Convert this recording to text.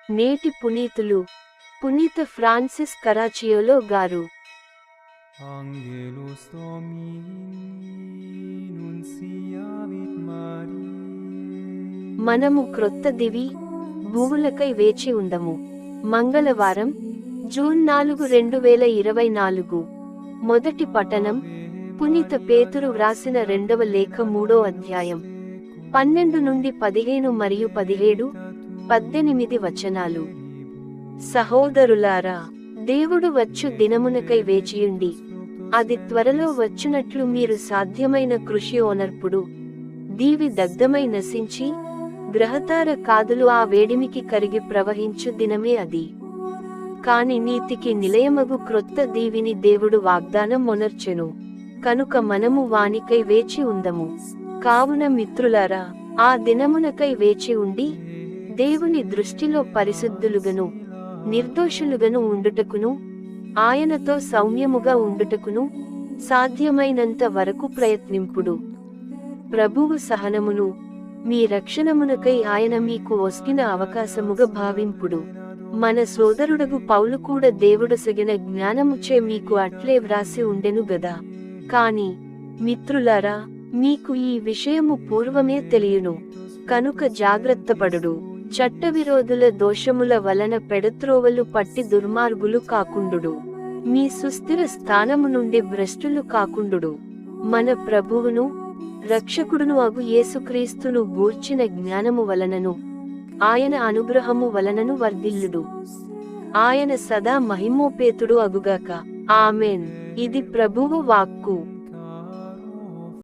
నేటి పునీతులు పునీత ఫ్రాన్సిస్ కరాచియోలో గారు. Angelus Domini nunciavit Mariae. మనము క్రొత్త దివి భూములకై వేచి ఉందము. మంగళవారం జూన్ 4, 2024. మొదటి పఠనం పునీత పేతురు వ్రాసిన 2వ లేఖ 3వ అధ్యాయం 12 నుండి 15 మరియు 17, 18 వచనాలు. సహోదరులారా, దేవుడు వచ్చు దినమునకై వేచియుండి, అది త్వరలో వచ్చునట్లు మీరు సాధ్యమైన కృషి ఓనర్పుడు. దీవి దగ్ధమై నశించి గ్రహతార కాదులు ఆ వేడిమికి కరిగి ప్రవహించు దినమే అది. కాని నీతికి నిలయమగు క్రొత్త దీవిని దేవుడు వాగ్దానం మొనర్చెను. కనుక మనము వానికై వేచి ఉందము. కావున మిత్రులారా, ఆ దినమునకై వేచి ఉండి దేవుని దృష్టిలో పరిశుద్ధులుగను నిర్దోషులుగను ఉండుటకును ఆయనతో సౌమ్యముగా ఉండుటకును సాధ్యమైనంత వరకు ప్రయత్నింపుడు. ప్రభువు సహనమును మీ రక్షణమునకై ఆయన మీకు ఒస్కిన అవకాశముగా భావింపుడు. మన సోదరుడగు పౌలు కూడా దేవుడొసగిన జ్ఞానముచే మీకు అట్లే వ్రాసి ఉండెను గదా. కాని మిత్రులారా, మీకు ఈ విషయము పూర్వమే తెలియను. కనుక జాగ్రత్తపడుడు. చట్టవిరోధుల దోషముల వలన పెడత్రోవలు పట్టి దుర్మార్గులు కాకుండుడు. మీ సుస్థిర స్థానము నుండి భ్రష్టులు కాకుండుడు. మన ప్రభువును రక్షకుడును అగు యేసుక్రీస్తును గూర్చిన జ్ఞానము వలనను ఆయన అనుగ్రహము వలనను వర్ధిల్లుడు. ఆయన సదా మహిమోపేతుడు అగుగాక. ఆమెన్. ఇది ప్రభువు వాక్కు.